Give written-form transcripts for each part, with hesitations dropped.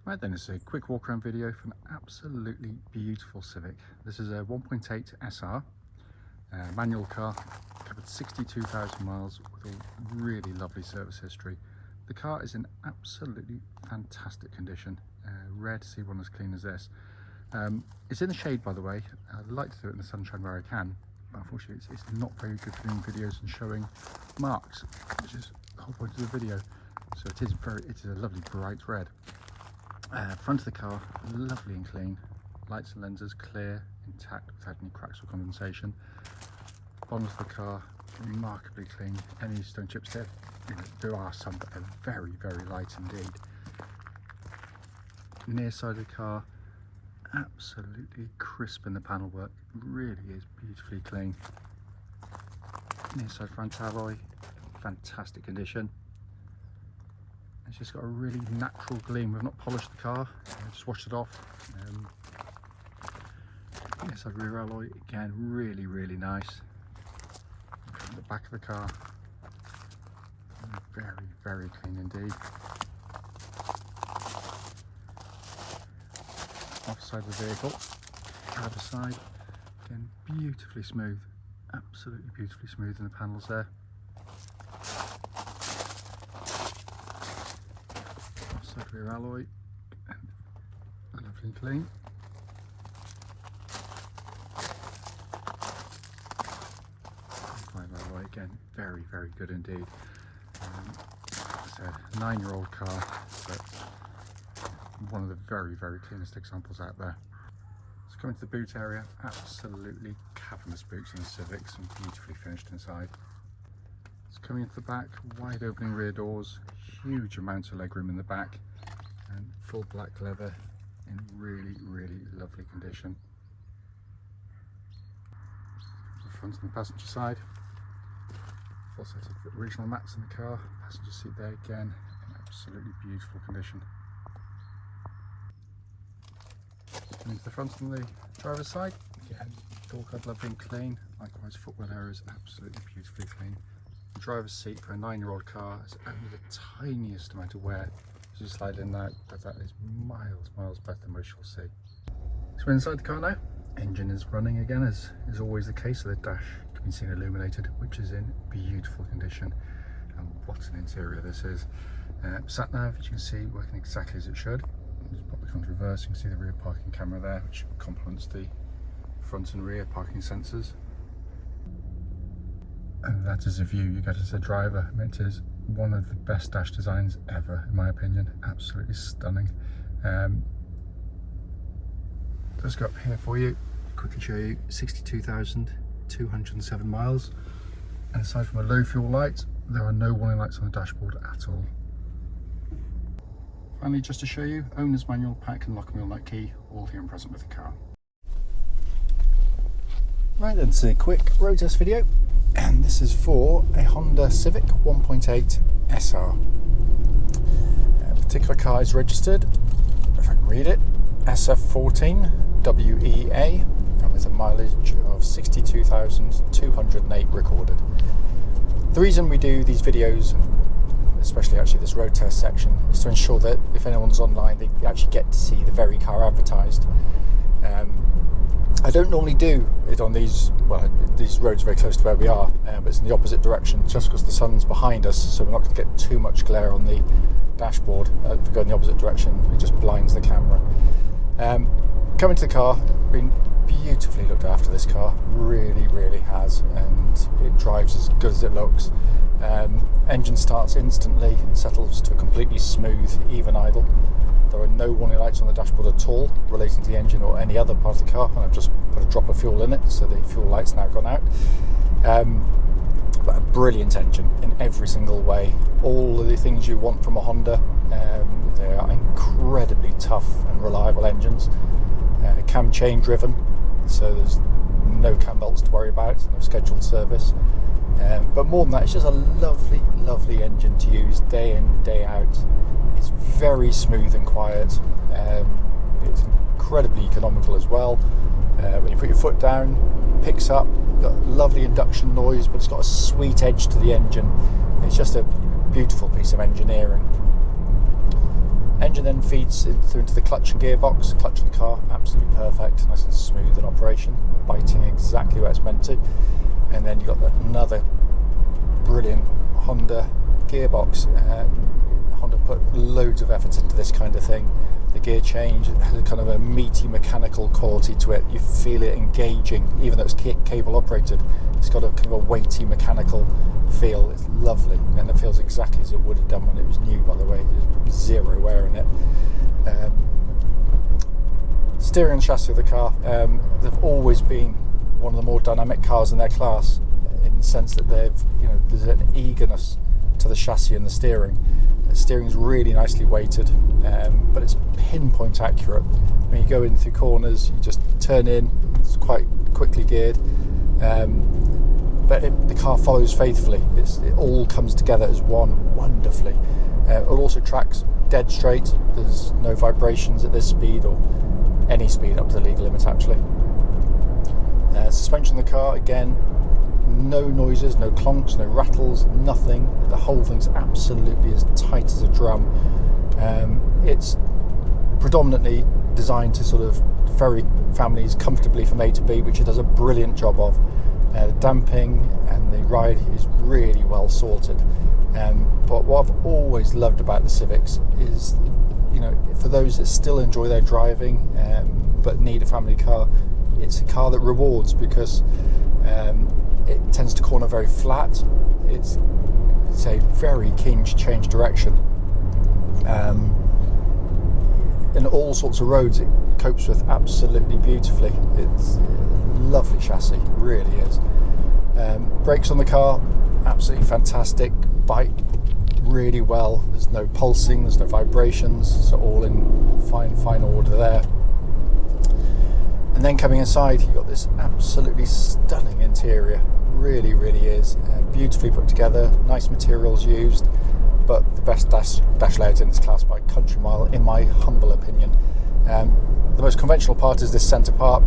Right then, it's a quick walk around video for an absolutely beautiful Civic. This is a 1.8 SR, manual car, covered 62,000 miles with a really lovely service history. The car is in absolutely fantastic condition, rare to see one as clean as this. It's in the shade, by the way. I'd like to do it in the sunshine where I can, but unfortunately it's not very good for doing videos and showing marks, which is the whole point of the video. So it is a lovely bright red. Front of the car, lovely and clean. Lights and lenses clear, intact, without any cracks or condensation. Bottom of the car, remarkably clean. Any stone chips there? There are some, but they're very, very light indeed. Near side of the car, absolutely crisp in the panel work. Really is beautifully clean. Near side front alloy, fantastic condition. It's just got a really natural gleam. We've not polished the car, just washed it off. Yes, our rear alloy, again, really, really nice. The back of the car, very, very clean indeed. Offside of the vehicle, other side, again, beautifully smooth, absolutely beautifully smooth in the panels there. Rear alloy, lovely and clean. Front alloy, again, very, very good indeed. As I said, 9-year-old car, but one of the very, very cleanest examples out there. Let's go into the boot area. Absolutely cavernous boots in the Civics and beautifully finished inside. It's coming into the back, wide opening rear doors, huge amounts of legroom in the back, and full black leather in really, really lovely condition. The front and the passenger side, full set of original mats in the car, passenger seat there again in absolutely beautiful condition. And into the front and the driver's side, again, door card lovely and clean, likewise footwell area is absolutely beautifully clean. The driver's seat for a 9-year-old car has only the tiniest amount of wear. As you slide in now, but that is miles better than most you'll see. So we're inside the car now. Engine is running again, as is always the case. So the dash can be seen illuminated, which is in beautiful condition. And what an interior this is. Sat nav, as you can see, working exactly as it should. Just pop the car into reverse. You can see the rear parking camera there, which complements the front and rear parking sensors. And that is a view you get as a driver. I mean, it is one of the best dash designs ever, in my opinion. Absolutely stunning. Let's go up here for you, quickly show you 62,207 miles. And aside from a low fuel light, there are no warning lights on the dashboard at all. Finally, just to show you, owner's manual, pack and lock and wheel nut key, all here and present with the car. Right, then, it's a quick road test video, and this is for a Honda Civic 1.8 SR. The particular car is registered, if I can read it, SF14WEA, and with a mileage of 62,208 recorded. The reason we do these videos, especially actually this road test section, is to ensure that if anyone's online, they actually get to see the very car advertised. I don't normally do it on these roads very close to where we are, but it's in the opposite direction just because the sun's behind us, so we're not going to get too much glare on the dashboard. If we go in the opposite direction, it just blinds the camera. Coming to the car, been beautifully looked after. This car really has, and it drives as good as it looks. Engine starts instantly and settles to a completely smooth, even idle. There are no warning lights on the dashboard at all relating to the engine or any other part of the car, and I've just put a drop of fuel in it, so the fuel light's now gone out. But a brilliant engine in every single way. All of the things you want from a Honda. They are incredibly tough and reliable engines. Cam chain driven, so there's no cam belts to worry about, no scheduled service. But more than that, it's just a lovely engine to use day in, day out. It's very smooth and quiet. It's incredibly economical as well. When you put your foot down, it picks up. Got lovely induction noise, but it's got a sweet edge to the engine. It's just a beautiful piece of engineering. engine then feeds through into the clutch and gearbox. Clutch of the car, absolutely perfect, nice and smooth in operation, biting exactly where it's meant to. And then you've got another brilliant Honda gearbox. Honda put loads of effort into this kind of thing. The gear change has a kind of a meaty mechanical quality to it. You feel it engaging, even though it's cable operated. It's got a kind of a weighty mechanical feel. It's lovely, and it feels exactly as it would have done when it was new, by the way. There's zero wear in it. Steering and chassis of the car, they've always been one of the more dynamic cars in their class, in the sense that there's an eagerness to the chassis and the steering. The steering is really nicely weighted, but it's pinpoint accurate. When you go in through corners, you just turn in, it's quite quickly geared, but the car follows faithfully. It all comes together as one wonderfully. It also tracks dead straight. There's no vibrations at this speed, or any speed up to the legal limit actually. Suspension of the car, again, no noises, no clonks, no rattles, nothing. The whole thing's absolutely as tight as a drum. It's predominantly designed to sort of ferry families comfortably from A to B, which it does a brilliant job of. The damping and the ride is really well sorted. But what I've always loved about the Civics is, for those that still enjoy their driving but need a family car, it's a car that rewards, because it tends to corner very flat. It's a very keen to change direction. In all sorts of roads, it copes with absolutely beautifully. It's a lovely chassis, it really is. Brakes on the car, absolutely fantastic. Bite really well. There's no pulsing, there's no vibrations. It's all in fine order there. And then coming inside, you've got this absolutely stunning interior. Really is beautifully put together, nice materials used, but the best dash layout in its class by country mile, in my humble opinion. The most conventional part is this centre part,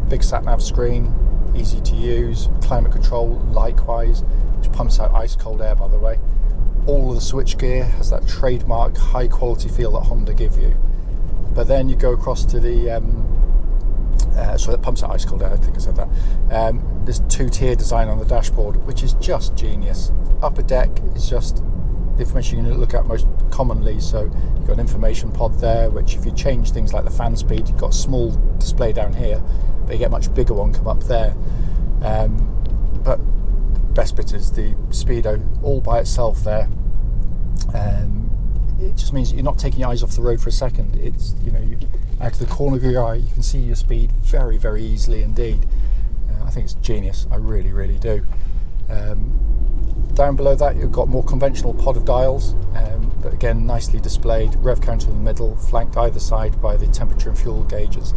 big sat-nav screen, easy to use, climate control likewise, which pumps out ice cold air, by the way. All of the switchgear has that trademark high quality feel that Honda give you. But then you go across to the so it pumps out ice cold air, I think I said that. There's two-tier design on the dashboard, which is just genius. Upper deck is just the information you look at most commonly. So you've got an information pod there, which if you change things like the fan speed, you've got a small display down here, but you get a much bigger one come up there. But the best bit is the speedo all by itself there. It just means you're not taking your eyes off the road for a second. It's, you out of the corner of your eye, you can see your speed very, very easily indeed. I think it's genius. I really do. Down below that, you've got more conventional pod of dials, but again, nicely displayed. Rev counter in the middle, flanked either side by the temperature and fuel gauges.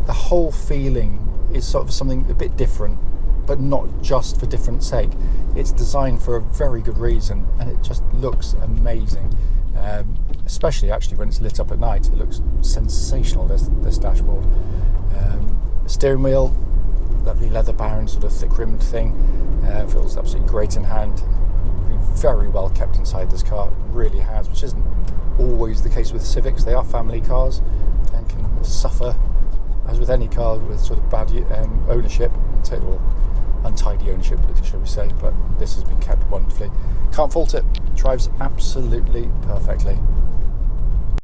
The whole feeling is sort of something a bit different, but not just for different sake. It's designed for a very good reason, and it just looks amazing. Especially actually when it's lit up at night, it looks sensational, this dashboard. Steering wheel, lovely leather bound, sort of thick rimmed thing. Feels absolutely great in hand. Been very well kept inside this car, it really has, which isn't always the case with Civics. They are family cars and can suffer, as with any car, with sort of bad ownership, or untidy ownership, shall we say, but this has been kept wonderfully. Can't fault it, drives absolutely perfectly.